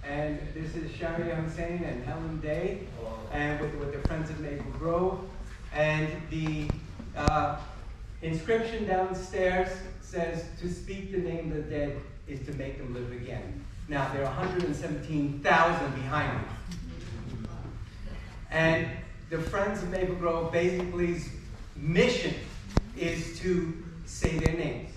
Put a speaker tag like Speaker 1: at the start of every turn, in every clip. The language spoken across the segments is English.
Speaker 1: And this is Sharia Hussein and Helen Day, and with the Friends of Maple Grove. And the inscription downstairs says, "To speak the name of the dead is to make them live again." Now, there are 117,000 behind me. And the Friends of Maple Grove basically's mission is to say their names.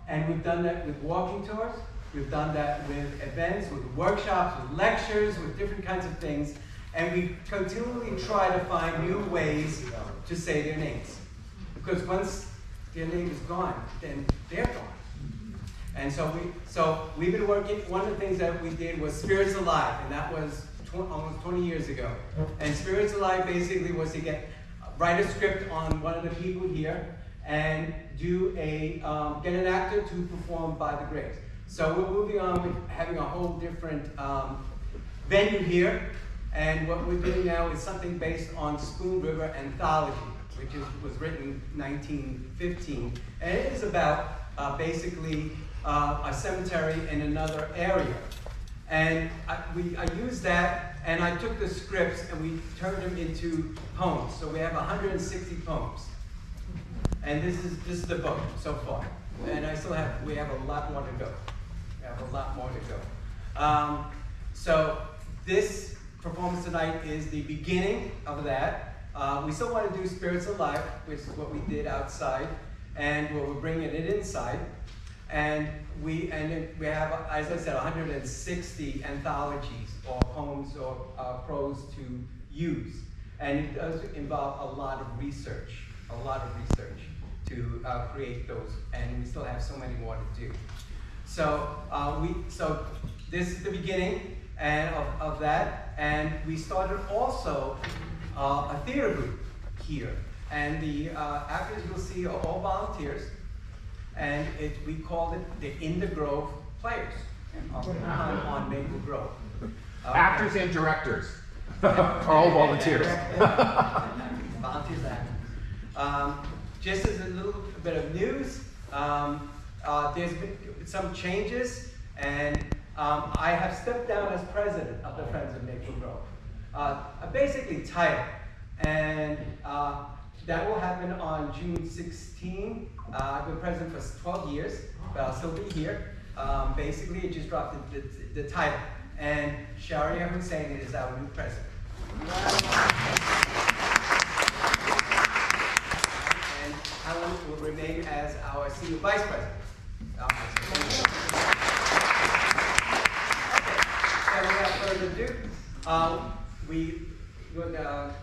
Speaker 1: And we've done that with walking tours, we've done that with events, with workshops, with lectures, with different kinds of things. And we continually try to find new ways to say their names. Because once their name is gone, then they're gone. And so we've been working. One of the things that we did was Spirits Alive, and that was almost 20 years ago. And Spirits Alive basically was to write a script on one of the people here and get an actor to perform by the graves. So we're moving on with having a whole different venue here. And what we're doing now is something based on Spoon River Anthology, which was written in 1915. And it is about basically a cemetery in another area. And I used that, and I took the scripts and we turned them into poems. So we have 160 poems. And this is the book so far. And we have a lot more to go. So this performance tonight is the beginning of that. We still want to do Spirits Alive, which is what we did outside, and we're bringing it inside. And we have, as I said, 160 anthologies or poems or prose to use. And it does involve a lot of research to create those. And we still have so many more to do. So this is the beginning of that. And we started also a theater group here. And the actors you'll see are all volunteers. And we called it the In the Grove Players on Maple Grove.
Speaker 2: Actors and directors are all volunteers.
Speaker 1: Volunteers, actors. Just as a little bit of news, there's been some changes, and I have stepped down as president of the Friends of Maple Grove. Basically title, and that will happen on June 16. I've been president for 12 years, but I'll still be here. Basically, it just dropped the title. And Sharia Hussein is our new president. And Helen will remain as our senior vice president. So without further ado,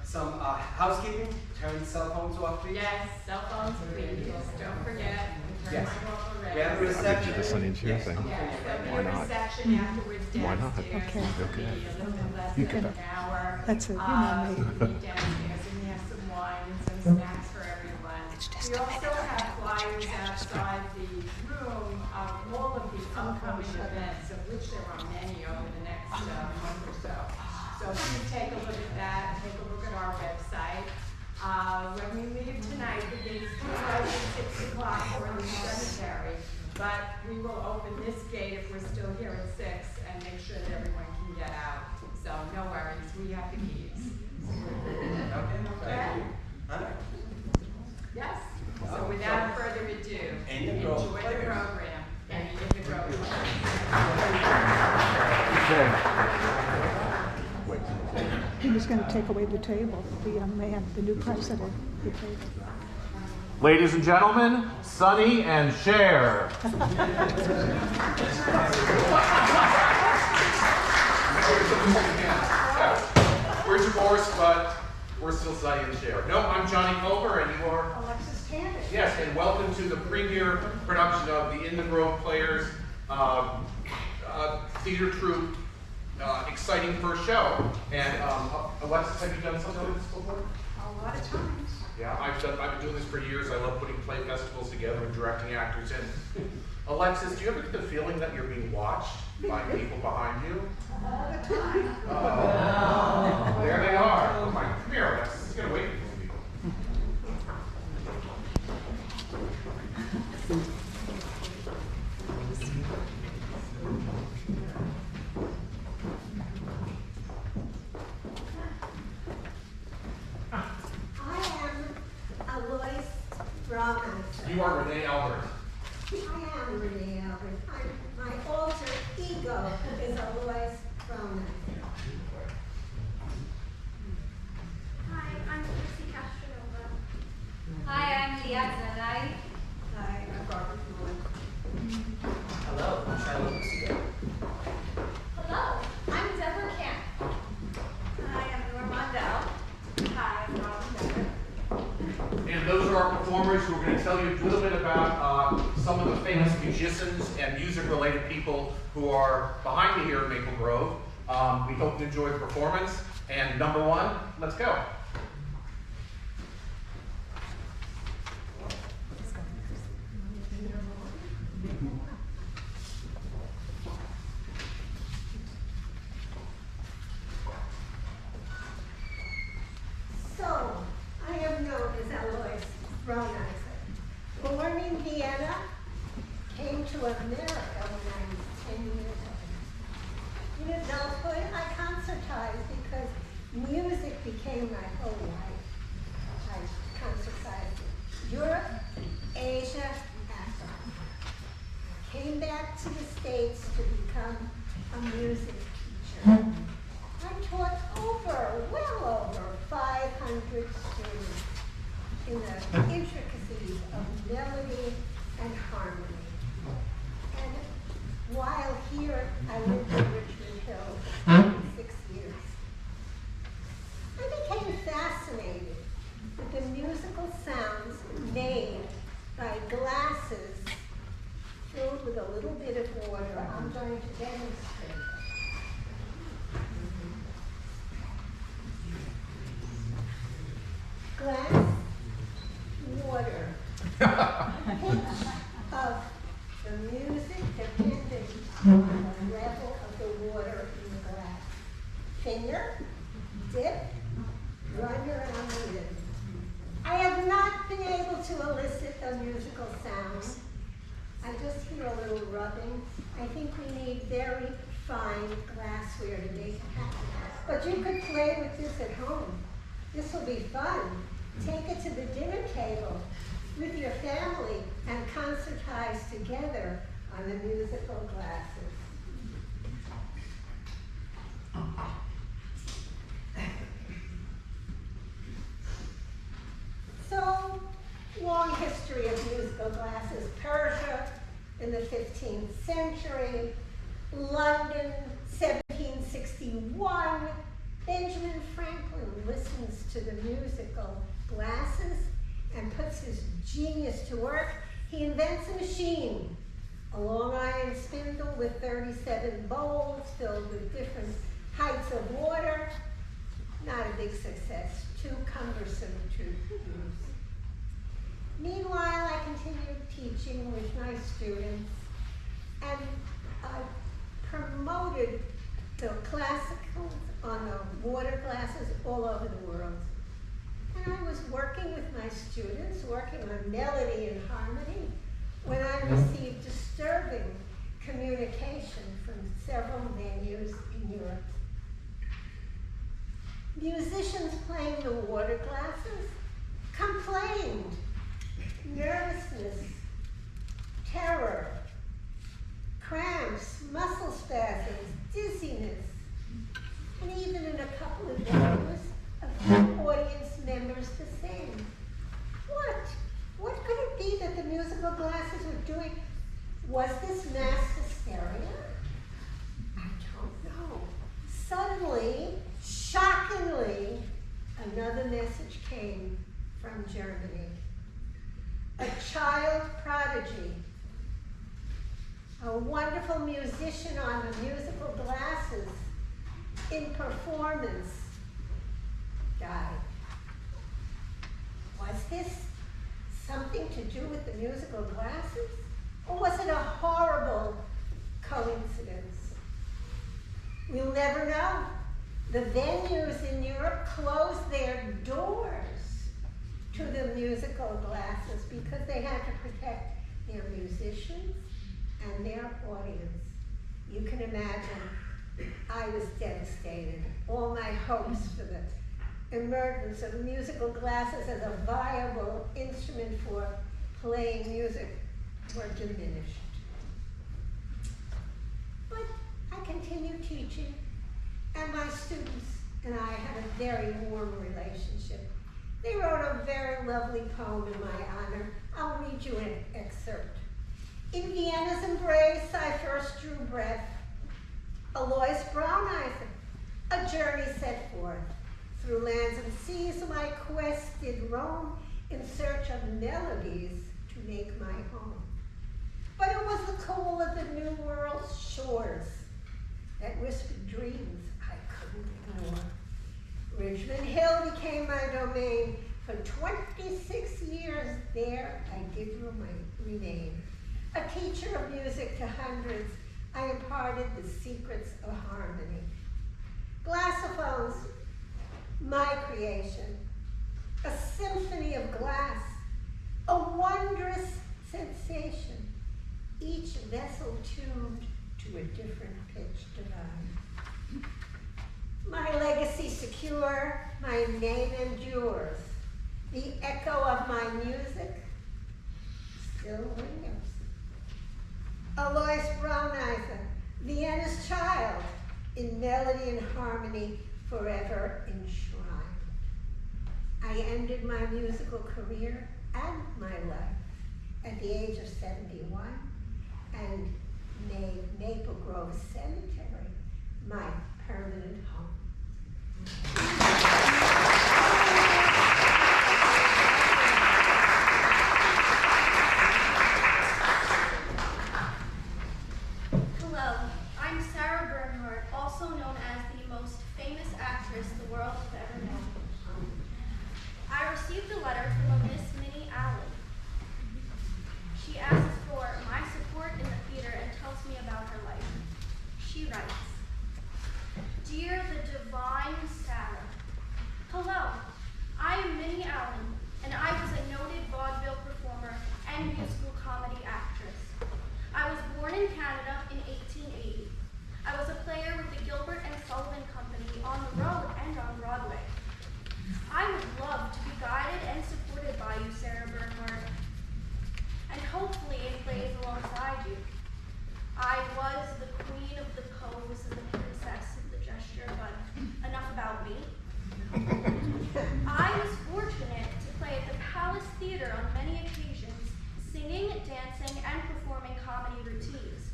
Speaker 1: some housekeeping. Turn cell phones off, please.
Speaker 3: Yes, cell phones, please. Don't forget.
Speaker 1: Yes.
Speaker 3: Turn
Speaker 1: We have a reception.
Speaker 4: The Sunny and Cher
Speaker 1: Yes.
Speaker 4: thing.
Speaker 3: Yes, there'll be
Speaker 4: Why
Speaker 3: a
Speaker 4: not?
Speaker 3: reception afterwards
Speaker 4: Why not?
Speaker 3: downstairs.
Speaker 5: Okay.
Speaker 3: It'll be a little bit less than an hour.
Speaker 5: That's it, you know me.
Speaker 3: We'll be downstairs, and we have some wine and some snacks for everyone. We also have flyers outside the room of all of the upcoming events, of which there are many over the next month or so. So please take a look at that, take a look at our website. When we leave tonight, the gates do close at 6 o'clock for the cemetery, but we will open this gate if we're still here at 6 and make sure that everyone can get out. So no worries, we have the keys.
Speaker 1: Okay.
Speaker 3: Yes. So without further ado, enjoy the program. And in the program.
Speaker 5: He was going to take away the table, the young man, the new president, the table.
Speaker 2: Ladies and gentlemen, Sonny and Cher.
Speaker 6: We're divorced, but we're still Sonny and Cher. No, I'm Johnny Culver, and you are
Speaker 5: Alexis Tandy.
Speaker 6: Yes, and welcome to the premiere production of the In the Grove Players theater troupe. Exciting first show. And Alexis, have you done something like this before?
Speaker 5: A lot of times.
Speaker 6: Yeah, I've been doing this for years. I love putting play festivals together and directing actors in. Alexis, do you ever get the feeling that you're being watched by people behind you?
Speaker 5: All the time.
Speaker 6: Oh, there they are. Oh my, come here, Alexis. It's gonna wait for you. Renee Albert.
Speaker 4: I am Renee Albert. My alter ego is Alois Roman.
Speaker 7: Hi, I'm Lucy Castronova. Hi, I'm Liazza Rai.
Speaker 4: Hi, I'm Barbara Fuller.
Speaker 8: Hello, I'm Charlotte Lucio.
Speaker 7: Hello, I'm Deborah Camp. Hi, I'm Norma Mondell. Hi, I'm Robin Deborah.
Speaker 6: And those are our performers who are going to tell you a little bit about some of the famous musicians and music-related people who are behind me here at Maple Grove. We hope you enjoy the performance. And number one, let's go.
Speaker 4: So, I am known as Alois Bronizer. Born in Vienna, came to America when I was 10 years old. In adulthood, I concertized because music became my whole life. I concertized in Europe, Asia, Africa. I came back to the States to become a music teacher. I taught well over 500 students in the intricacies of melody and harmony. And while here, I lived in Richmond Hill for 6 years. I became fascinated with the musical sounds made by glasses filled with a little bit of water. I'm going to demonstrate. Glass, water. Pitch of the music depended on the level of the water in the glass. Finger, dip, run your own rhythm. I have not been able to elicit a musical sound. I just hear a little rubbing. I think we need very fine glassware to make it happen. But you could play with this at home. This will be fun. Take it to the dinner table with your family and concertize together on the musical glasses. So, long history of musical glasses. Persia in the 15th century, London, 1761. Benjamin Franklin listens to the musical glasses and puts his genius to work. He invents a machine, a long iron spindle with 37 bowls filled with different heights of water. Not a big success, too cumbersome to use. Meanwhile, I continued teaching with my students, and I promoted the classicals on the water glasses all over the world. And I was working with my students, working on melody and harmony, when I received disturbing communication from several venues in Europe. Musicians playing the water glasses complained. Nervousness, terror, cramps, muscle spasms, dizziness, and even in a couple of venues, a few audience members the same. What could it be that the musical glasses were doing? Was this mass hysteria? I don't know. Suddenly, shockingly, another message came from Germany. A child prodigy, a wonderful musician on the musical glasses in performance, died. Was this something to do with the musical glasses? Or was it a horrible coincidence? We'll never know. The venues in Europe closed their doors to the musical glasses because they had to protect their musicians and their audience. You can imagine, I was devastated. All my hopes for the emergence of musical glasses as a viable instrument for playing music were diminished. But I continued teaching, and my students and I had a very warm relationship. They wrote a very lovely poem in my honor. I'll read you an excerpt. In Vienna's embrace, I first drew breath. Alois Brauneiser, a journey set forth. Through lands and seas, my quest did roam in search of melodies to make my home. But it was the cool of the New World's shores that whispered dreams I couldn't ignore. Richmond Hill became my domain. For 26 years there I did remain. A teacher of music to hundreds, I imparted the secrets of harmony. Glassophones, my creation, a symphony of glass, a wondrous sensation, each vessel tuned to a different pitch divine. My legacy secure, my name endures. The echo of my music still lingers. Alois Brauneiser, Vienna's child, in melody and harmony, forever enshrined. I ended my musical career and my life at the age of 71 and made Maple Grove Cemetery my permanent home.
Speaker 7: Hello, I'm Sarah Bernhardt, also known as the most famous actress the world has ever known. I received a letter from a Miss Minnie Allen. She asks for my support in the theater and tells me about her life. She writes, Dear the Divine Sarah, hello, I am Minnie Allen, and I was a noted vaudeville performer and musical comedy actress. I was born in Canada in 1880. I was a player with the Gilbert and Sullivan Company on the road and on Broadway. I would love to be guided and supported by you, Sarah Bernhardt, and hopefully in plays alongside you. I was the queen of the pose and the princess of the gesture, but enough about me. I was fortunate to play at the Palace Theater on many occasions, singing, dancing, and performing comedy routines.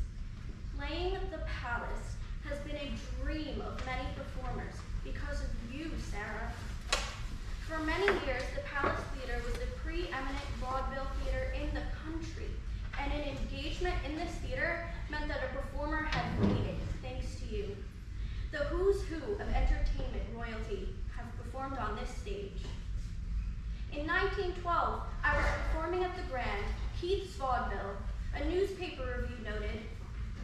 Speaker 7: Playing the Palace has been a dream of many performers because of you, Sarah. For many years, the Palace Theater was the preeminent vaudeville theater in the country, and an engagement in this theater meant that a performer had made it, thanks to you. The who's who of entertainment royalty have performed on this stage. In 1912, I was performing at the Grand, Keith's Vaudeville. A newspaper review noted,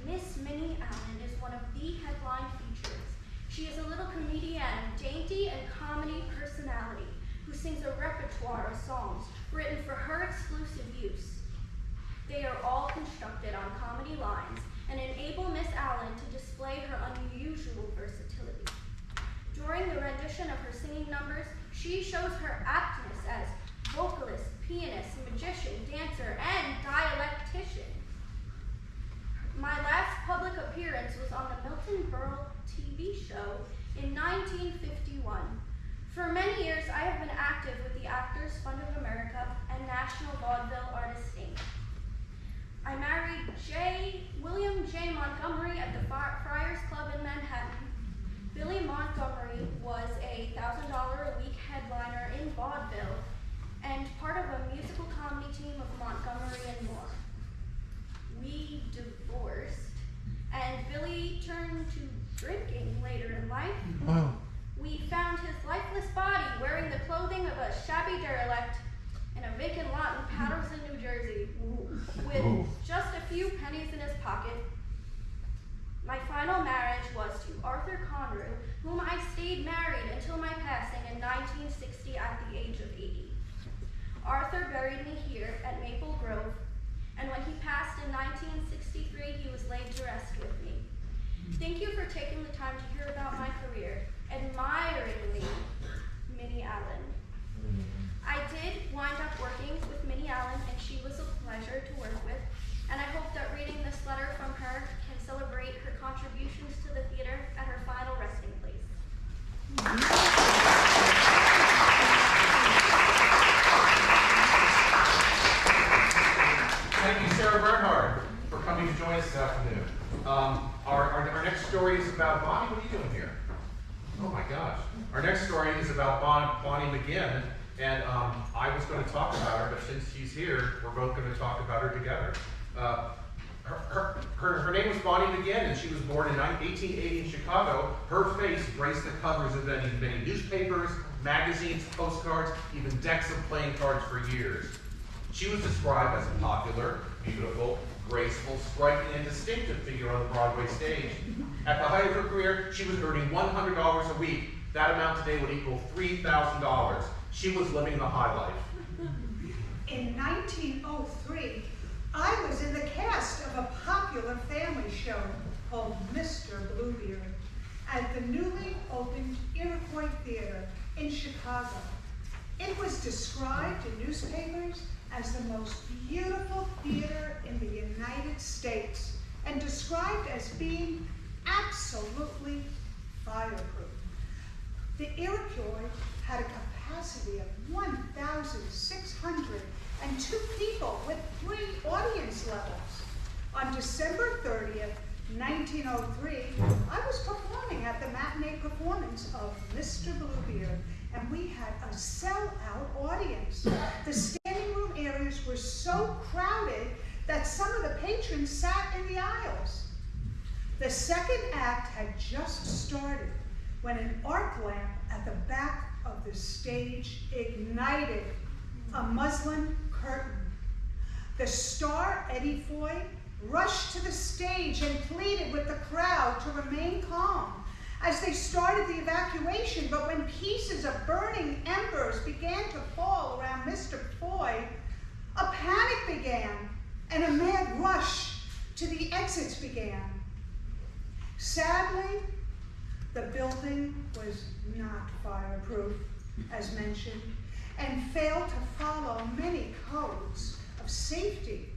Speaker 7: Miss Minnie Allen is one of the headline features. She is a little comedian of dainty and comedy personality who sings a repertoire of songs written for her exclusive use. They are all constructed on comedy lines and enable Miss Allen to display her unusual versatility. During the rendition of her singing numbers, she shows her aptness as vocalist, pianist, magician, dancer, and dialectician. My last public appearance was on the Milton Berle TV show in 1951. For many years, I have been active with the Actors Fund of America and National Vaudeville Artists, Inc. I married William J. Montgomery at the Friars Club in Manhattan. Billy Montgomery was a $1,000 a week headliner in vaudeville and part of a musical comedy team of Montgomery and Moore. We divorced, and Billy turned to drinking later in life.
Speaker 2: Oh.
Speaker 7: We found his lifeless body wearing the clothing of a shabby derelict in a vacant lot in Patterson, New Jersey, with just a few pennies in his pocket. My final marriage was to Arthur Conroe, whom I stayed married until my passing in 1960 at the age of 80. Arthur buried me here at Maple Grove, and when he passed in 1963, he was laid to rest with me. Thank you for taking the time to hear about my career. Admiringly, Minnie Allen. I did wind up working with Minnie Allen, and she was a pleasure to work with, and I hope that reading this letter from her can celebrate her contributions to the theater at her final resting place.
Speaker 6: Thank you, Sarah Bernhard, for coming to join us this afternoon. Our next story is about Bonnie. What are you doing here? Oh my gosh. Our next story is about Bonnie McGinn, and I was going to talk about her, but since she's here, we're both going to talk about her together. Her name was Bonnie McGinn, and she was born in 1880 in Chicago. Her face graced the covers of many newspapers, magazines, postcards, even decks of playing cards for years. She was described as a popular, beautiful, graceful, striking, and distinctive figure on the Broadway stage. At the height of her career, she was earning $100 a week. That amount today would equal $3,000. She was living the high life.
Speaker 9: In 1903, I was in the cast of a popular family show called Mr. Bluebeard at the newly opened Iroquois Theater in Chicago. It was described in newspapers as the most beautiful theater in the United States and described as being absolutely fireproof. The Iroquois had a capacity of 1,602 people with 3 audience levels. On December 30th, 1903, I was performing at the matinee performance of Mr. Bluebeard, and we had a sell-out audience. The standing room areas were so crowded that some of the patrons sat in the aisles. The second act had just started when an arc lamp at the back of the stage ignited a muslin curtain. The star, Eddie Foy, rushed to the stage and pleaded with the crowd to remain calm as they started the evacuation, but when pieces of burning embers began to fall around Mr. Foy, a panic began and a mad rush to the exits began. Sadly, the building was not fireproof, as mentioned, and failed to follow many codes of safety.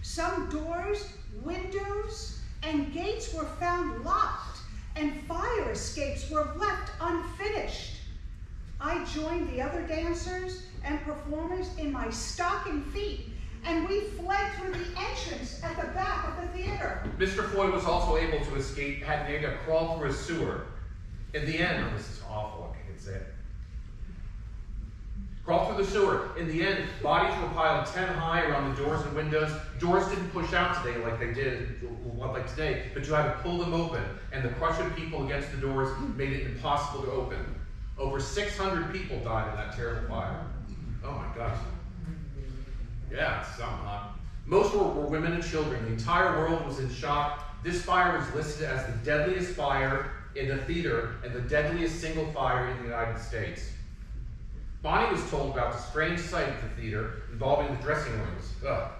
Speaker 9: Some doors, windows, and gates were found locked, and fire escapes were left unfinished. I joined the other dancers and performers in my stocking feet, and we fled through the entrance at the back of the theater.
Speaker 6: Mr. Foy was also able to escape, had to crawl through a sewer. In the end, oh, this is awful, I can't say it. Crawl through the sewer. In the end, bodies were piled 10 high around the doors and windows. Doors didn't push out today like they did, like today, but you had to pull them open, and the crush of people against the doors made it impossible to open. Over 600 people died in that terrible fire. Oh my gosh. Yeah, it's something, huh? Most were women and children. The entire world was in shock. This fire was listed as the deadliest fire in the theater and the deadliest single fire in the United States. Bonnie was told about the strange sight at the theater involving the dressing rooms. Ugh,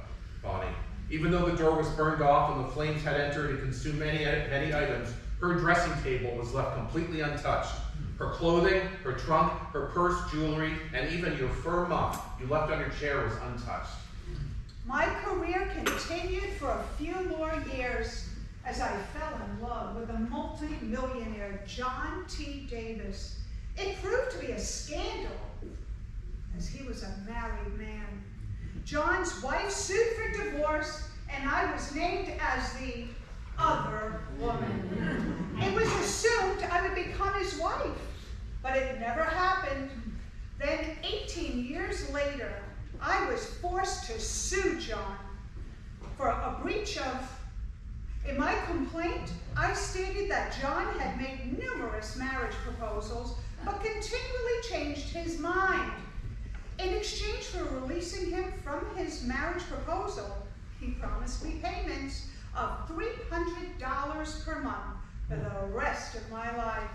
Speaker 6: Bonnie. Even though the door was burned off and the flames had entered and consumed many items, her dressing table was left completely untouched. Her clothing, her trunk, her purse, jewelry, and even your fur muff you left on your chair was untouched.
Speaker 9: My career continued for a few more years as I fell in love with a multi-millionaire, John T. Davis. It proved to be a scandal, as he was a married man. John's wife sued for divorce, and I was named as the other woman. It was assumed I would become his wife, but it never happened. Then 18 years later, I was forced to sue John for a breach of. In my complaint, I stated that John had made numerous marriage proposals, but continually changed his mind. In exchange for releasing him from his marriage proposal, he promised me payments of $300 per month for the rest of my life.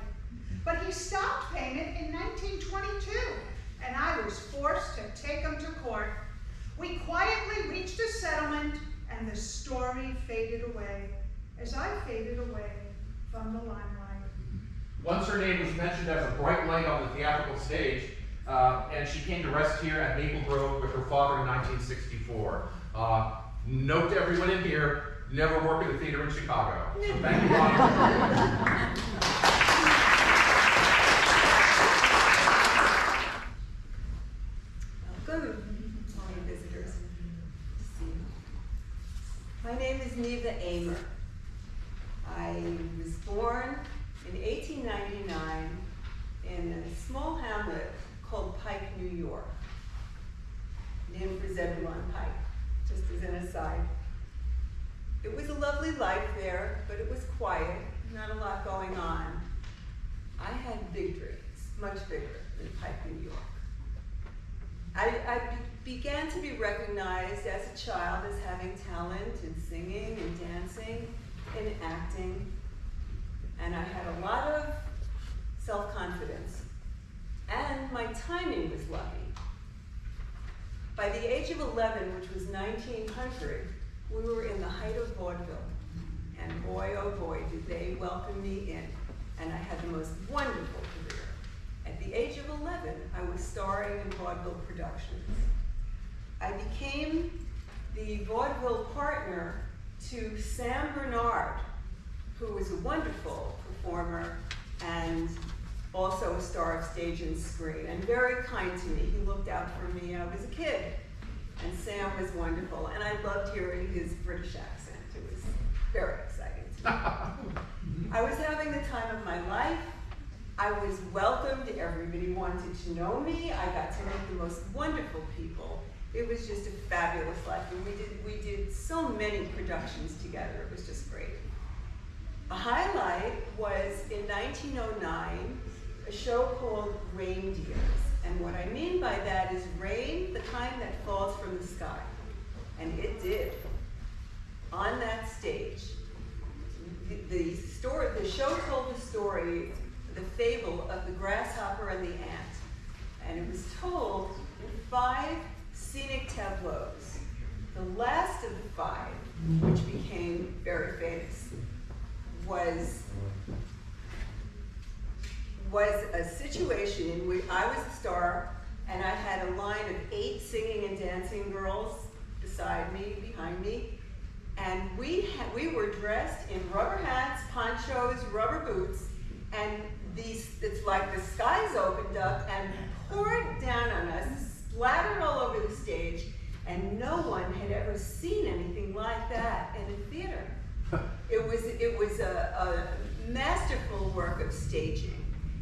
Speaker 9: But he stopped payment in 1922, and I was forced to take him to court. We quietly reached a settlement, and the story faded away, as I faded away from the limelight.
Speaker 6: Once her name was mentioned as a bright light on the theatrical stage, and she came to rest here at Maple Grove with her father in 1964. Note to everyone in here, never work at a theater in Chicago. So thank you, Bonnie.
Speaker 10: Welcome, all you visitors. My name is Neva Amer. I was born in 1899 in a small hamlet called Pike, New York, named for Zebulon Pike, just as an aside. It was a lovely life there, but it was quiet, not a lot going on. I had big dreams, much bigger than Pike, New York. I began to be recognized as a child as having talent in singing and dancing and acting, and I had a lot of self-confidence, and my timing was lucky. By the age of 11, which was 1900, we were in the height of vaudeville, and boy, oh boy, did they welcome me in, and I had the most wonderful career. At the age of 11, I was starring in vaudeville productions. I became the vaudeville partner to Sam Bernard, who was a wonderful performer and also a star of stage and screen, and very kind to me. He looked out for me. I was a kid, and Sam was wonderful, and I loved hearing his British accent. It was very exciting to me. I was having the time of my life. I was welcomed. Everybody wanted to know me. I got to meet the most wonderful people. It was just a fabulous life, and we did so many productions together. It was just great. A highlight was in 1909, a show called Reindeers. And what I mean by that is rain, the kind that falls from the sky. And it did. On that stage, the show told the story, the fable of the grasshopper and the ant. And it was told in 5 scenic tableaus. The last of the 5, which became very famous, was a situation in which I was the star, and I had a line of 8 singing and dancing girls beside me, behind me, and we were dressed in rubber hats, ponchos, rubber boots, and it's like the skies opened up and poured down on us, splattered all over the stage, and no one had ever seen anything like that in a theater. It was a masterful work of staging.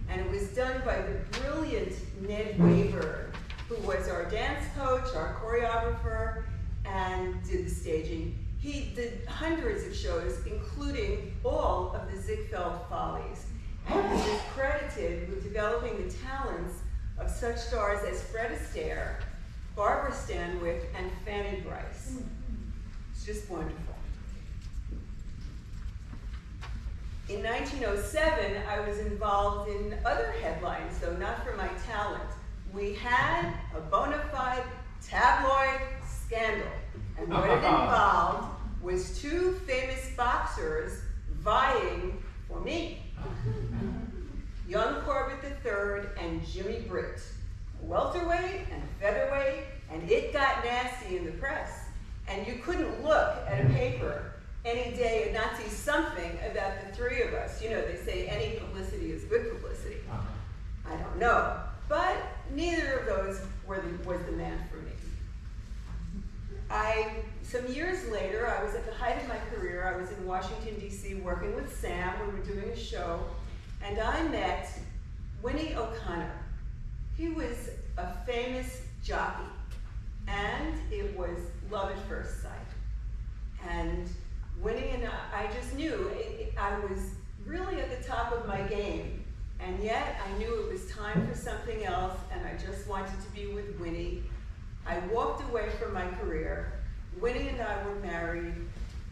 Speaker 10: And it was done by the brilliant Ned Wayburn, who was our dance coach, our choreographer, and did the staging. He did hundreds of shows, including all of the Ziegfeld Follies. And he is credited with developing the talents of such stars as Fred Astaire, Barbara Stanwyck, and Fanny Brice. It's just wonderful. In 1907, I was involved in other headlines, though not for my talent. We had a bona fide tabloid scandal, and what it involved was 2 famous boxers vying for me. Young Corbett III and Jimmy Britt, welterweight and featherweight, and it got nasty in the press. And you couldn't look at a paper any day and not see something about the 3 of us. You know, they say any publicity is good publicity. I don't know, but neither of those was the man for me. Some years later, I was at the height of my career. I was in Washington, D.C. working with Sam. We were doing a show, and I met Winnie O'Connor. He was a famous jockey, and it was love at first sight. And Winnie and I just knew I was really at the top of my game, and yet I knew it was time for something else, and I just wanted to be with Winnie. I walked away from my career. Winnie and I were married.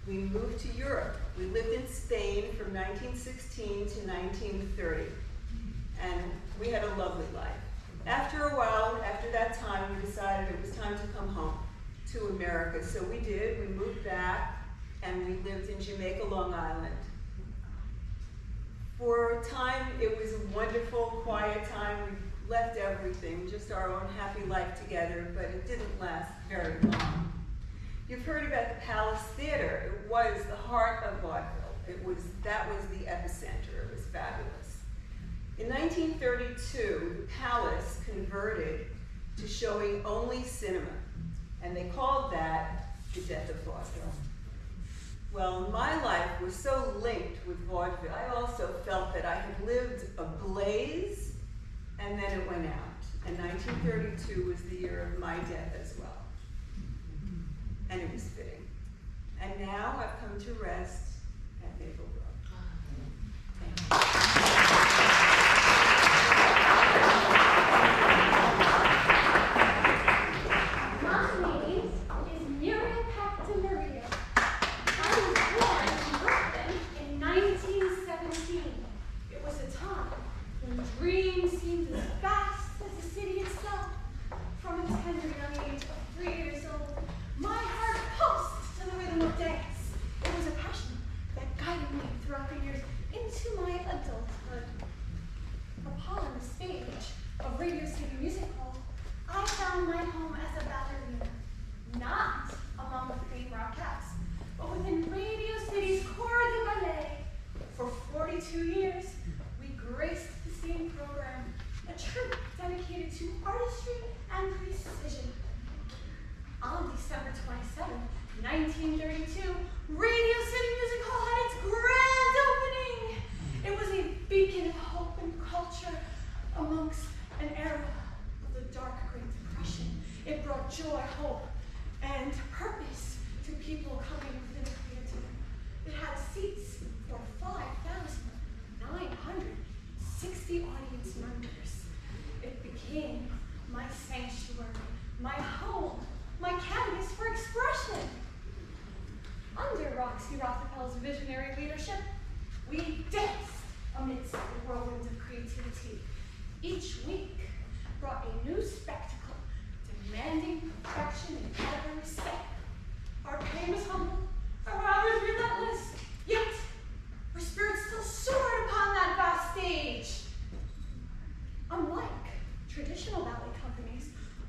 Speaker 10: We moved to Europe. We lived in Spain from 1916 to 1930, and we had a lovely life. After a while, after that time, we decided it was time to come home to America, so we did. We moved back, and we lived in Jamaica, Long Island. For a time, it was a wonderful, quiet time. We left everything, just our own happy life together, but it didn't last very long. You've heard about the Palace Theater. It was the heart of vaudeville. That was the epicenter. It was fabulous. In 1932, the Palace converted to showing only cinema, and they called that the death of vaudeville. Well, my life was so linked with vaudeville, I also felt that I had lived a blaze, and then it went out. And 1932 was the year of my death as well. And it was fitting. And now I've come to rest at Maple Grove.
Speaker 7: My name is Muriel Maria. I was born in Brooklyn in 1917. It was a time when dreams seemed as vast as the city itself. From a tender young age of 3 years old, my heart pulsed to the rhythm of dance. It was a passion that guided me throughout the years into my adulthood. Upon the stage of Radio City Music Hall, I found my home as a ballerina, not among the famed Rockettes, but within Radio City's Corps de Ballet. For 42 years, we graced the same program, a troupe dedicated to artistry and precision. On December 27, 1932, Radio City Music Hall had its grand opening. It was a beacon of hope and culture amongst an era of the dark Great Depression. It brought joy, hope, and purpose to people coming within the theater. It had seats for 5,960 audience members. It became my sanctuary, my home, my canvas for expression. Under Roxy Rockefeller's visionary leadership, we danced amidst the whirlwind of creativity. Each week brought a new spectacle, demanding perfection in every step. Our pain was humble, our hours relentless, yet our spirits still soared upon that vast stage. Unlike traditional ballet companies,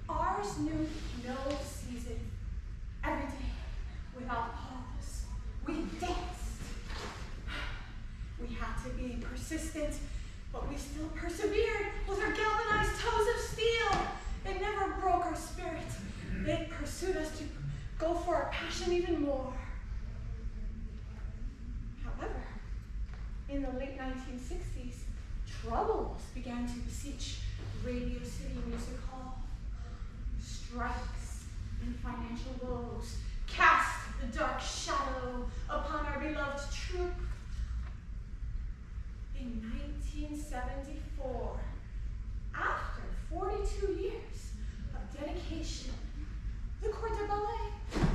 Speaker 7: ours knew no season. Every day, without pause, we danced. We had to be persistent, but we still persevered with our galvanized toes of steel. It never broke our spirit. It pursued us to go for our passion even more. However, in the late 1960s, troubles began to beseech Radio City Music Hall. Strikes and financial woes cast the dark shadow upon our beloved troupe. In 1974, after 42 years of dedication, the Corps de Ballet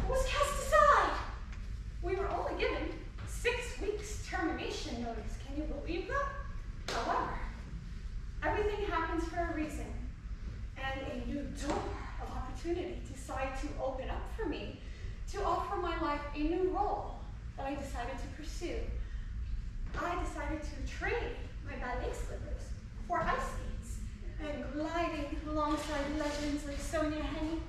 Speaker 7: was cast aside. We were only given 6 weeks termination notice. Can you believe that? However, everything happens for a reason, and a new door of opportunity decided to open up for me to offer my life a new role that I decided to pursue. I decided to trade my ballet slippers for ice skates, and gliding alongside legends like Sonia Henny,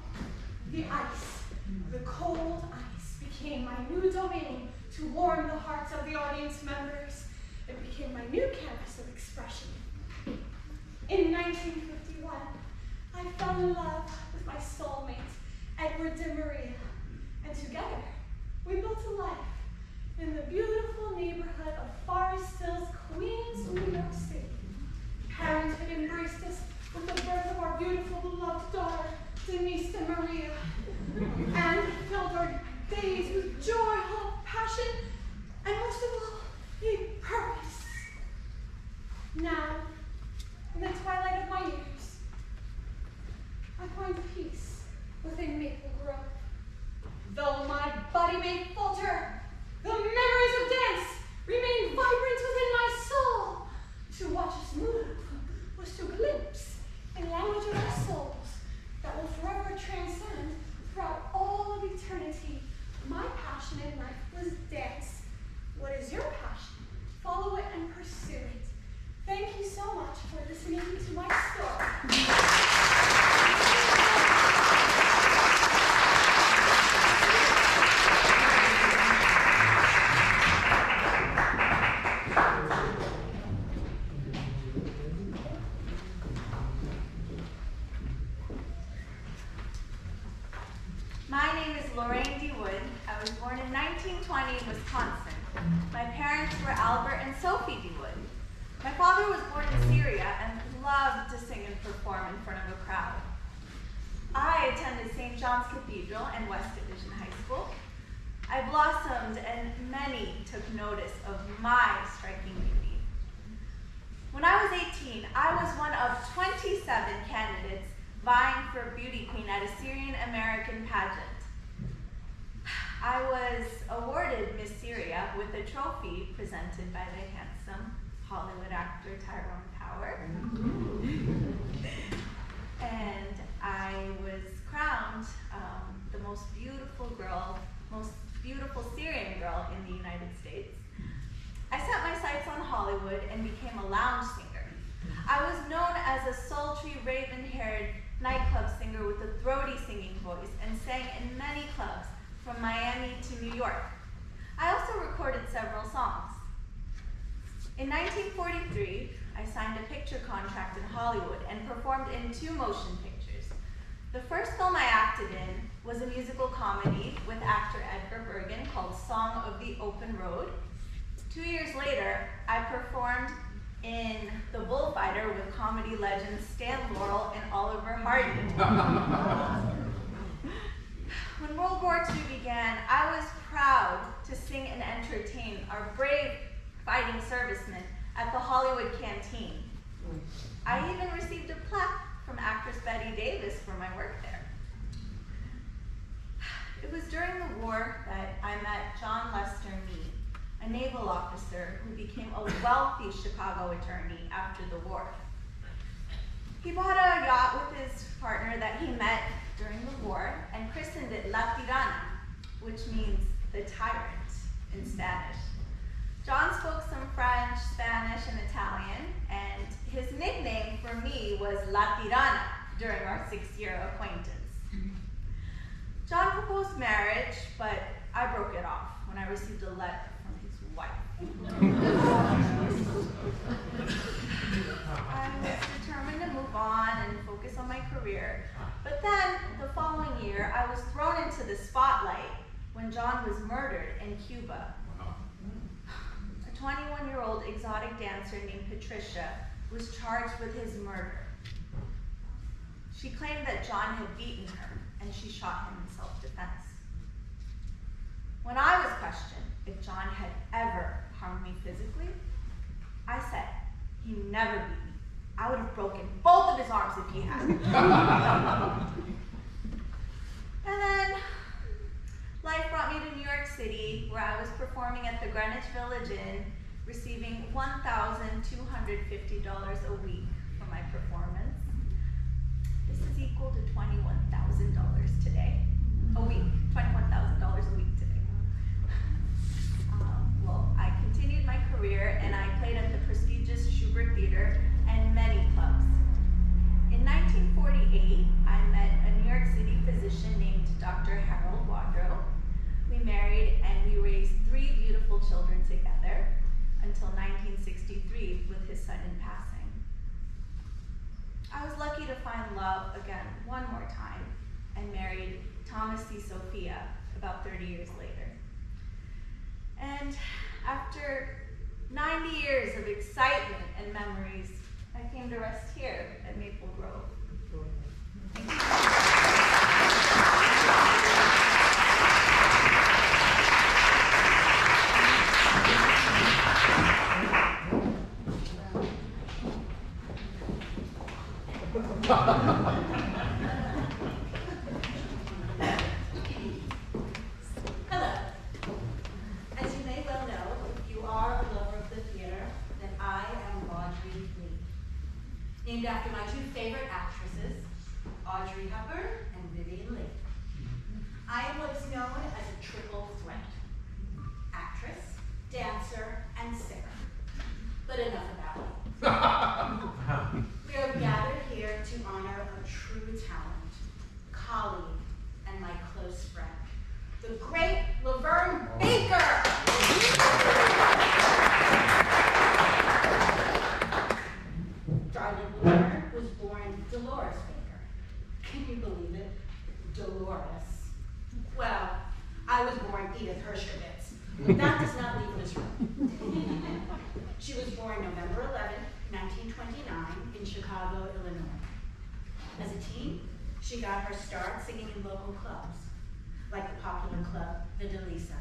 Speaker 7: the ice, the cold ice, became my new domain to warm the hearts of the audience members. It became my new canvas of expression. In 1951, I fell in love with my soulmate, Edward de Maria, and together we built a life in the beautiful neighborhood of Forest Hills, Queens, New York City. Parenthood embraced us with the birth of our beautiful beloved daughter, Denise de Maria, and filled our days with joy, hope, passion, and most of all, a purpose. Now, in the twilight of my years, I find peace within Maple Grove. Though my body may falter, the memories of dance remain vibrant within my soul. To watch us move was to glimpse a language of our souls that will forever transcend throughout all of eternity. My passion in life was dance. What is your passion? Follow it and pursue it. Thank you so
Speaker 11: Lorraine D. Wood. I was born in 1920 in Wisconsin. My parents were Albert and Sophie D. Wood. My father was born in Syria and loved to sing and perform in front of a crowd. I attended St. John's Cathedral and West Division High School. I blossomed and many took notice of my striking beauty. When I was 18, I was one of 27 candidates vying for beauty queen at a Syrian American pageant. I was awarded Miss Syria with a trophy presented by the handsome Hollywood actor Tyrone Power. And I was crowned the most beautiful Syrian girl in the United States. I set my sights on Hollywood and became a lounge singer. I was known as a sultry, raven-haired nightclub singer with a throaty singing voice and sang in many clubs from Miami to New York. I also recorded several songs. In 1943, I signed a picture contract in Hollywood and performed in 2 motion pictures. The first film I acted in was a musical comedy with actor Edgar Bergen called Song of the Open Road. 2 years later, I performed in The Bullfighter with comedy legends Stan Laurel and Oliver Hardy. When World War II began, I was proud to sing and entertain our brave fighting servicemen at the Hollywood Canteen. I even received a plaque from actress Betty Davis for my work there. It was during the war that I met John Lester Meade, a naval officer who became a wealthy Chicago attorney after the war. He bought a yacht with his partner that he met during the war and christened it La Tirana, which means the tyrant in Spanish. John spoke some French, Spanish, and Italian, and his nickname for me was La Tirana during our 6-year acquaintance. John proposed marriage, but I broke it off when I received a letter from his wife. I was determined to move on and focus on my career, but then the following year, I was thrown into the spotlight when John was murdered in Cuba. A 21-year-old exotic dancer named Patricia was charged with his murder. She claimed that John had beaten her, and she shot him in self-defense. When I was questioned if John had ever harmed me physically, I said, he never beat me. I would have broken both of his arms if he had. And then life brought me to New York City, where I was performing at the Greenwich Village Inn, receiving $1,250 a week for my performance. This is equal to $21,000 today. A week, $21,000 a week today. Well, I continued my career and I played at the prestigious Schubert Theater and many clubs. In 1948, I met a New York City physician named Dr. Harold Wadrow. We married and we raised 3 beautiful children together until 1963 with his sudden passing. I was lucky to find love again one more time and married Thomas C. Sophia about 30 years later. And after 90 years of excitement and memories, I came to rest here at Maple Grove. Thank
Speaker 12: Hello. As you may well know, if you are a lover of the theater, then I am Audrey Lee. Named after my 2 favorite actresses, Audrey Hepburn and Vivian Leigh. I am what is known as a triple threat. Actress, dancer, and singer. But enough about me. We are gathered here to honor a true talent, colleague, and my close friend, the great Laverne Baker. Darling Laverne was born Dolores Baker. Can you believe it? Dolores. Well, Edith Herskovitz. That does not leave this room. She was born November 11, 1929 in Chicago, Illinois. As a teen, she got her start singing in local clubs, like the popular club, the Delisa,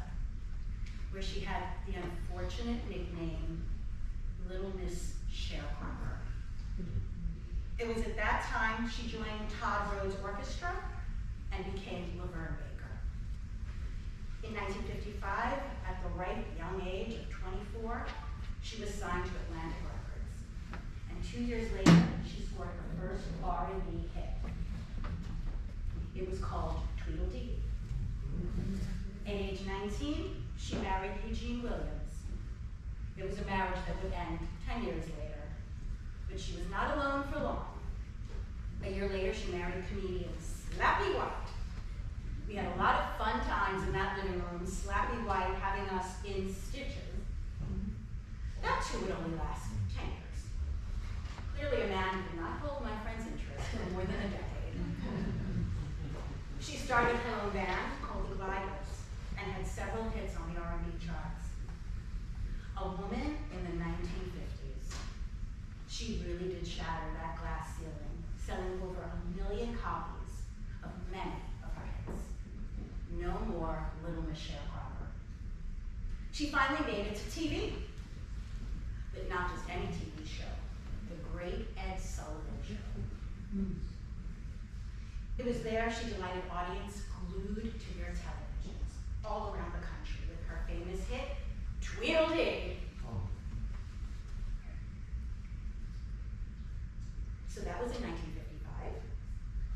Speaker 12: where she had the unfortunate nickname, Little Miss Sharecropper. It was at that time she joined Todd Rhodes' orchestra and became Laverne Baker. In 1955, at the ripe young age of 24, she was signed to Atlantic Records. And 2 years later, she scored her first R&B hit. It was called Tweedledee. At age 19, she married Eugene Williams. It was a marriage that would end 10 years later, but she was not alone for long. A year later, she married comedian Slappy White. We had a lot of fun times in that living room, Slappy White having us in stitches. That too would only last 10 years. Clearly a man who could not hold my friend's interest for more than a decade. She started her own band called the Gliders and had several hits on the R&B charts. A woman in the 1950s. She really did shatter that glass ceiling, selling over 1 million copies of many of her hits. No more Little Miss Sharecropper. She finally made it to TV, but not just any TV show, the Great Ed Sullivan Show. It was there she delighted audience glued to their televisions all around the country with her famous hit, Tweedledee. So that was in 1955,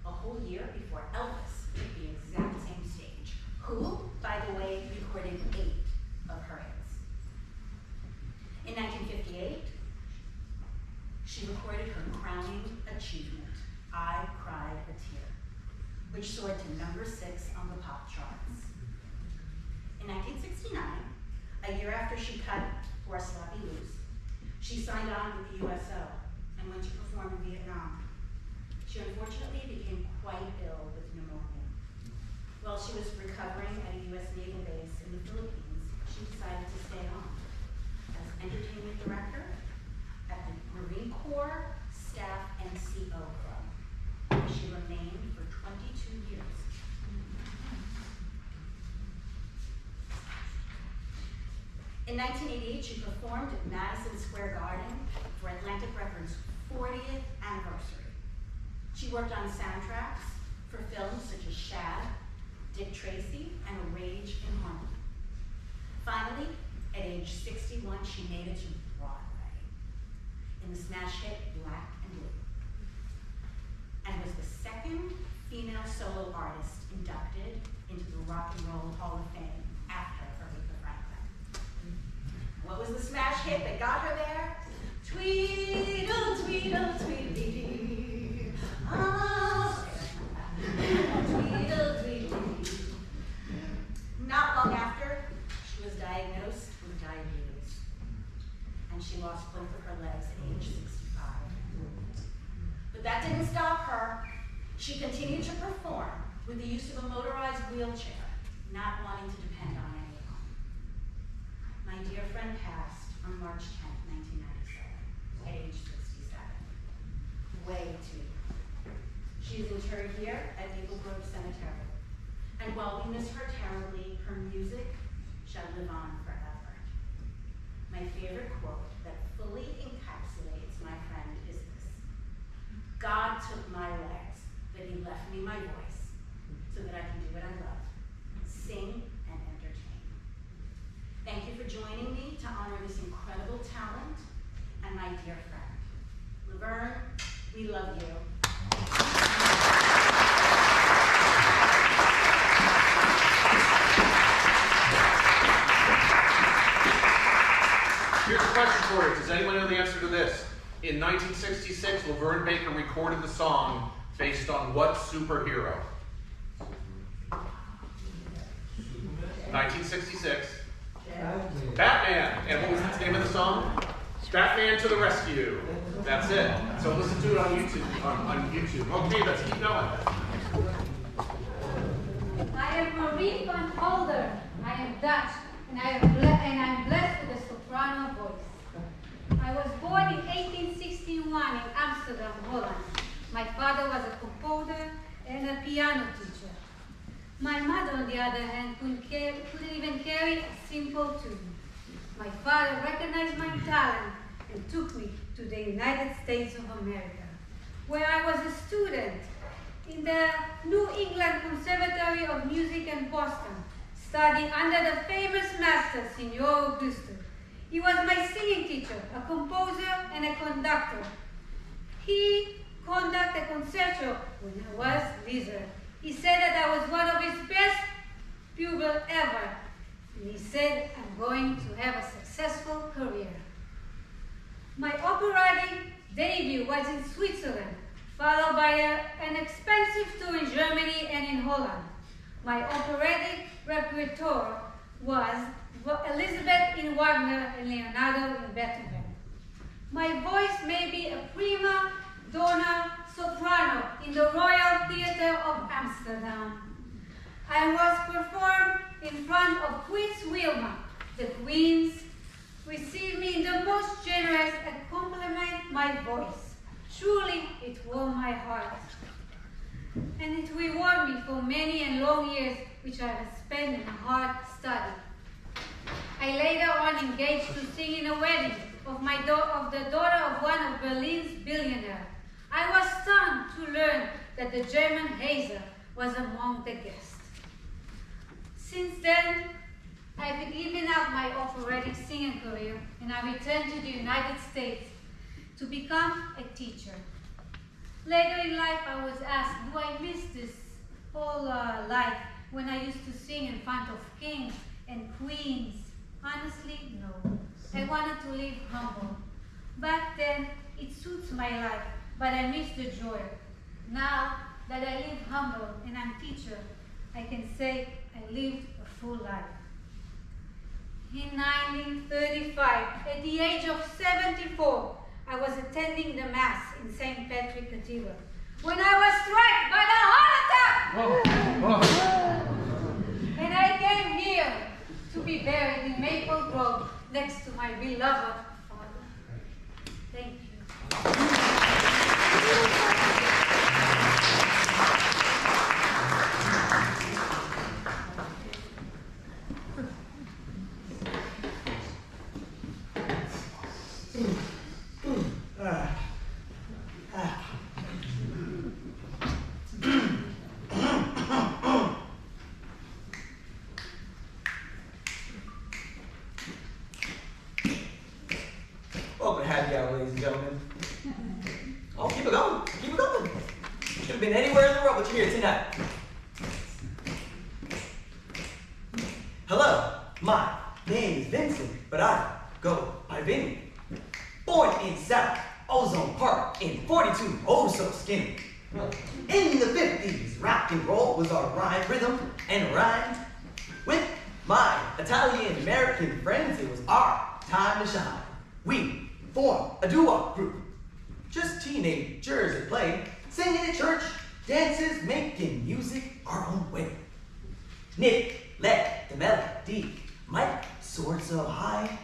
Speaker 12: a whole year before Elvis took the exact same stage, who, by the way, recorded 8 of her hits. In 1958, she recorded her crowning achievement, I Cried a Tear, which soared to number 6 on the pop charts. In 1969, a year after she cut Horse Sloppy Loose, she signed on with the USO and went to perform in Vietnam. She unfortunately became quite ill with pneumonia. While she was recovering at a U.S. naval base in the Philippines, she decided to stay on as entertainment director at the Marine Corps Staff NCO Club, where she remained for 22 years. In 1988, she performed at Madison Square Garden for Atlantic Records' 40th anniversary. She worked on soundtracks for films such as Shad, Dick Tracy, and A Rage in Harmony. Finally, at age 61, she made it to Broadway in the smash hit Black and Blue, and was the second female solo artist inducted into the Rock and Roll Hall of Fame after Aretha Franklin. What was the smash hit that got her there? Tweedle, tweedle, tweedledee. Oh, tweedle, tweedledee. Not long after, she was diagnosed with diabetes, and she lost both of her legs at age 65. But that didn't stop her. She continued to perform with the use of a motorized wheelchair, not wanting to depend on anyone. My dear friend passed on March 10, 1997, at age 67. Way too young. She is interred here at Maple Grove Cemetery. And while we miss her terribly, her music shall live on forever. My favorite quote that fully encapsulates my friend is this: God took my legs, but he left me my voice, so that I can do what I love, sing and entertain. Thank you for joining me to honor this incredible talent and my dear friend. Laverne, we love you.
Speaker 6: Here's a question for you. Does anyone know the answer to this? In 1966, Laverne Baker recorded the song based on what superhero? 1966. Batman. And what was the name of the song? Batman to the Rescue. That's it. So listen to it on YouTube. On YouTube. Okay, let's keep going.
Speaker 13: I am Marie Van Holder. I am Dutch, and I'm blessed with a soprano voice. I was born in 1861 in Amsterdam, Holland. My father was a composer and a piano teacher. My mother, on the other hand, couldn't even carry a simple tune. My father recognized my talent and took me to the United States of America, where I was a student in the New England Conservatory of Music in Boston, studying under the famous master, Signor Augusto. He was my singing teacher, a composer and a conductor. He conducted a concerto when I was Lizard. He said that I was one of his best pupils ever. And he said, I'm going to have a successful career. My operatic debut was in Switzerland, followed by an expensive tour in Germany and in Holland. My operatic repertoire was Elizabeth in Wagner and Leonardo in Beethoven. My voice may be a prima donna soprano in the Royal Theatre of Amsterdam. I was performed in front of Queen Wilma. The Queens received me in the most generous and complimented my voice. Truly, it warmed my heart. And it rewarded me for many and long years which I have spent in a hard study. I later on engaged to sing in a wedding of the daughter of one of Berlin's billionaires. I was stunned to learn that the German Hazer was among the guests. Since then, I've given up my operatic singing career and I returned to the United States to become a teacher. Later in life, I was asked, do I miss this whole life when I used to sing in front of kings and queens? Honestly, no. I wanted to live humble. Back then, it suits my life, but I miss the joy. Now that I live humble and I'm teacher, I can say I lived a full life. In 1935, at the age of 74, I was attending the Mass in St. Patrick Cathedral when I was struck by the heart attack! And I came here to be buried in Maple Grove next to my beloved father. Thank you.
Speaker 8: Welcome to Happy Hour, ladies and gentlemen. Oh, keep it going. Keep it going. Could have been anywhere in the world, but you're here tonight. Hello, my name is Vincent, but I go by Vinny. Born in South Ozone Park in 42, oh so skinny. In the 50s, rock and roll was our rhythm and rhyme. With my Italian-American friends, it was our time to shine. We formed a doo-wop group, just teenagers at play, singing at church, dances, making music our own way. Nick led the melody, Mike soared so high.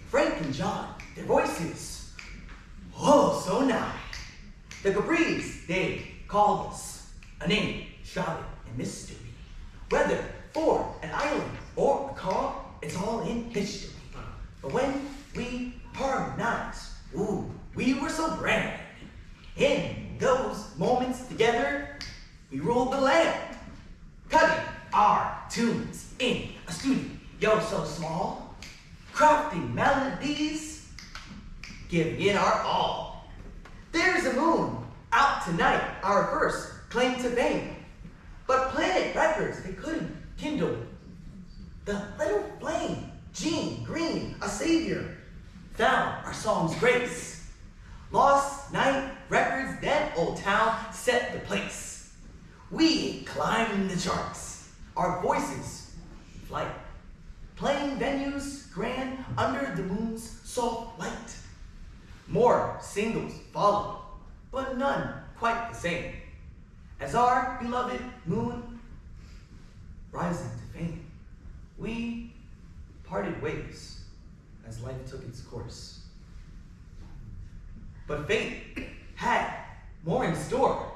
Speaker 8: Frank and John, their voices, oh so nigh. The Capris, they called us a name shrouded in mystery. Whether for an island or a car, it's all in history. But when we harmonized, ooh, we were so grand. In those moments together, we ruled the land, cutting our tunes in a studio so small, crafting melodies, giving it our all. There's a moon out tonight, our first claim to fame. But Planet Records, they couldn't kindle the little flame. Gene Green, a savior, found our song's grace. Lost Night Records, that old town set the place. We climbed the charts, our voices flight, playing venues grand under the moon's soft light. More singles followed, but none quite the same as our beloved moon rising to fame. we parted ways as life took its course. But fate had more in store.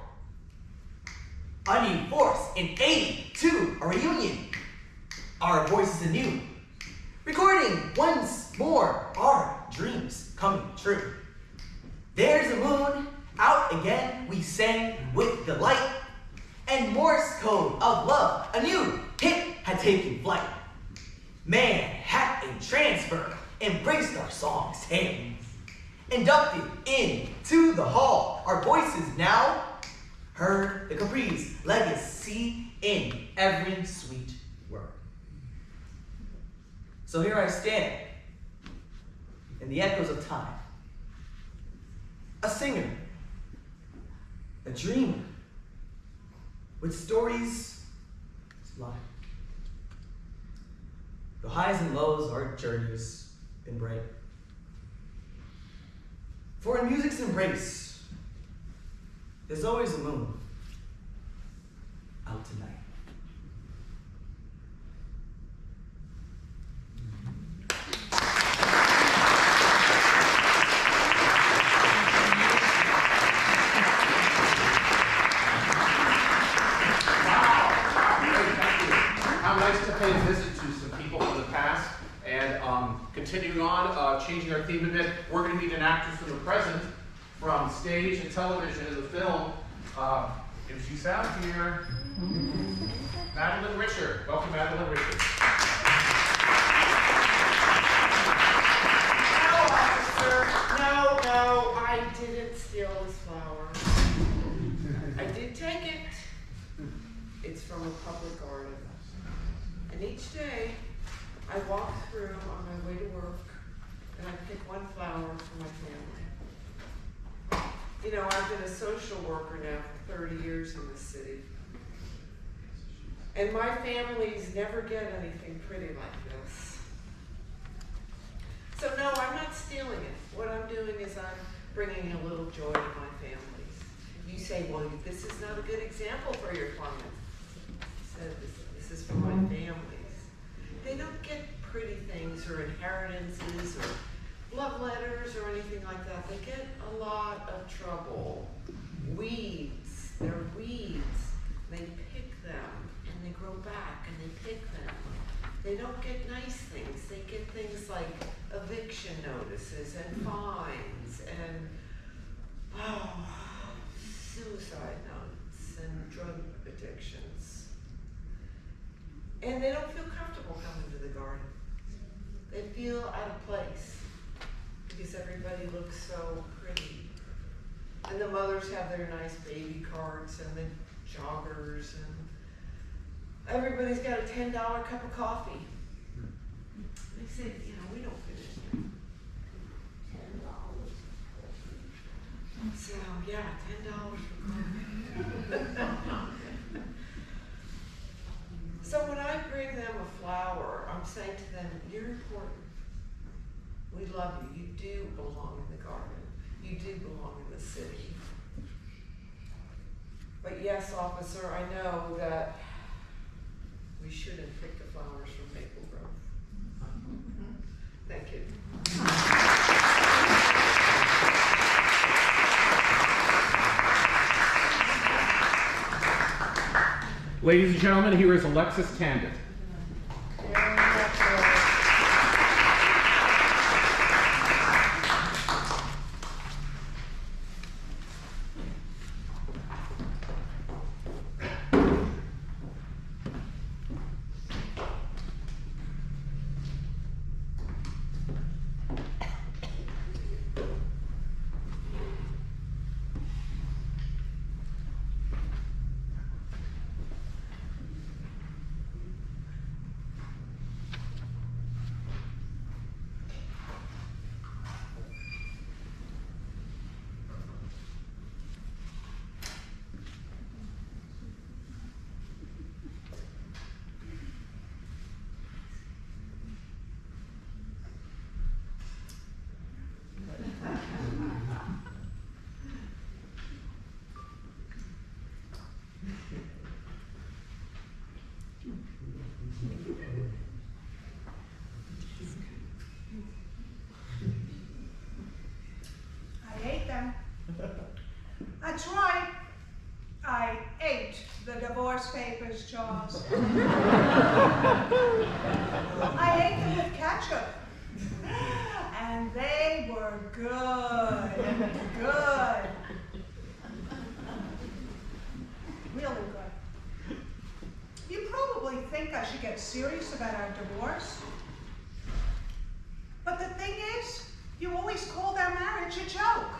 Speaker 8: A new force in 82, a reunion, our voices anew, recording once more our dreams coming true. There's a moon, out again we sang with delight, and Morse code of love, a new hit had taken flight. Manhattan transfer embraced our song's hands. Inducted into the hall, our voices now heard the Capri's legacy in every sweet word. So here I stand in the echoes of time, a singer, a dreamer, with stories sublime. The highs and lows, our journey's been bright. For in music's embrace, there's always a moon out tonight.
Speaker 6: Continuing on, changing our theme a bit, we're going to meet an actress from the present, from stage and television and the film. If she's out here, Madeline Richard. Welcome, Madeline Richard.
Speaker 14: No, officer. No, I didn't steal this flower. I did take it. It's from a public garden. And each day, I walk through on my way to work, and I pick one flower for my family. You know, I've been a social worker now for 30 years in this city. And my families never get anything pretty like this. So no, I'm not stealing it. What I'm doing is I'm bringing a little joy to my families. You say, well, this is not a good example for your client. I said, this is for my families. They don't get pretty things or inheritances or love letters or anything like that. They get a lot of trouble. Weeds. They're weeds. They pick them and they grow back and they pick them. They don't get nice things. They get things like eviction notices and fines and suicide notes and drug addictions. And they don't feel comfortable coming to the garden. They feel out of place because everybody looks so pretty. And the mothers have their nice baby carts and the joggers and everybody's got a $10 cup of coffee. They say, you know, we don't fit in here. $10. So yeah, $10 for coffee. So when I bring them a flower, I'm saying to them, you're important. We love you. You do belong in the garden. You do belong in the city. But yes, officer, I know that we shouldn't pick the flowers from Maple Grove. Thank you.
Speaker 6: Ladies and gentlemen, here is Alexis Tandon.
Speaker 9: divorce papers, Charles. I ate them with ketchup. And they were good. Good. Really good. You probably think I should get serious about our divorce. But the thing is, you always called our marriage a joke.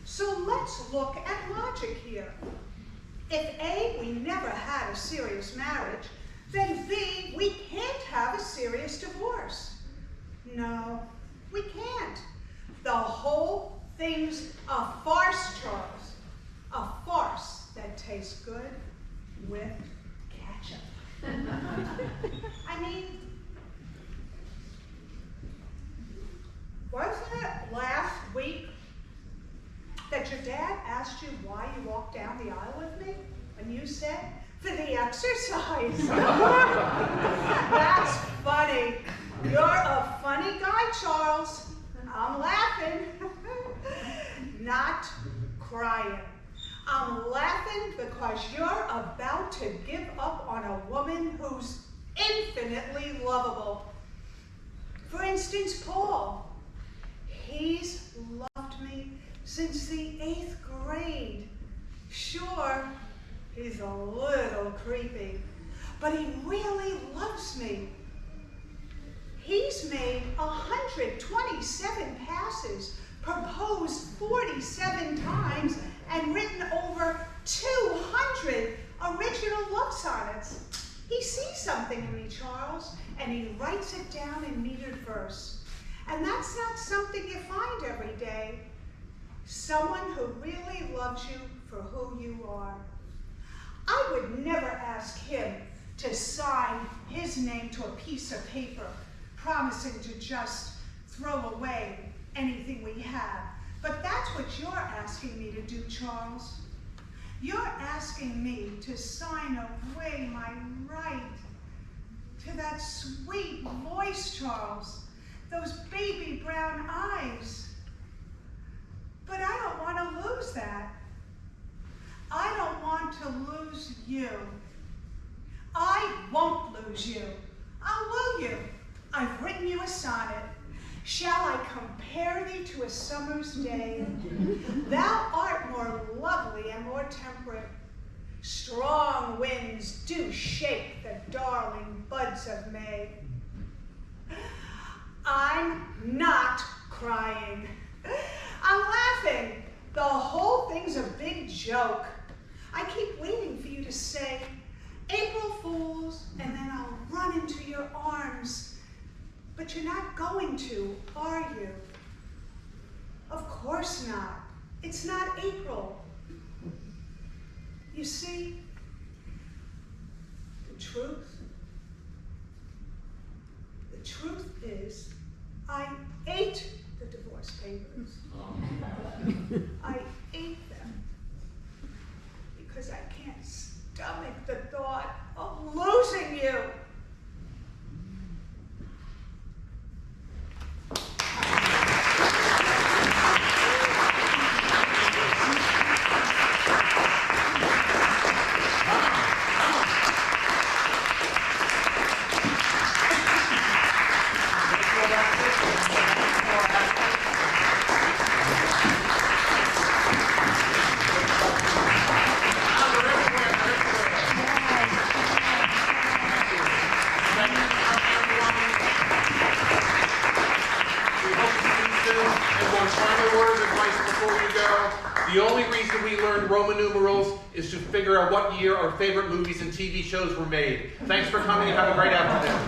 Speaker 9: So let's look at logic here. If A, we never had a serious marriage, then B, we can't have a serious divorce. No, we can't. The whole thing's a farce, Charles. A farce that tastes good with ketchup. I mean, wasn't it last week that your dad asked you why you walked down the aisle with me? And you said, for the exercise. That's funny. You're a funny guy, Charles. I'm laughing, not crying. I'm laughing because you're about to give up on a woman who's infinitely lovable. For instance, Paul. He's loved me since the 8th grade. Sure, he's a little creepy, but he really loves me. He's made 127 passes, proposed 47 times, and written over 200 original love sonnets. He sees something in me, Charles, and he writes it down in metered verse. And that's not something you find every day. Someone who really loves you for who you are. I would never ask him to sign his name to a piece of paper, promising to just throw away anything we have. But that's what you're asking me to do, Charles. You're asking me to sign away my right to that sweet voice, Charles, those baby brown eyes. But I don't want to lose that. I don't want to lose you. I won't lose you. I will you. I've written you a sonnet. Shall I compare thee to a summer's day? Thou art more lovely and more temperate. Strong winds do shake the darling buds of May. I'm not crying. I'm laughing. The whole thing's a big joke. I keep waiting for you to say, April Fools, and then I'll run into your arms. But you're not going to, are you? Of course not. It's not April. You see, the truth is, I ate the divorce papers. I ate them because I can't stomach the thought of losing you.
Speaker 6: The only reason we learned Roman numerals is to figure out what year our favorite movies and TV shows were made. Thanks for coming and have a great afternoon.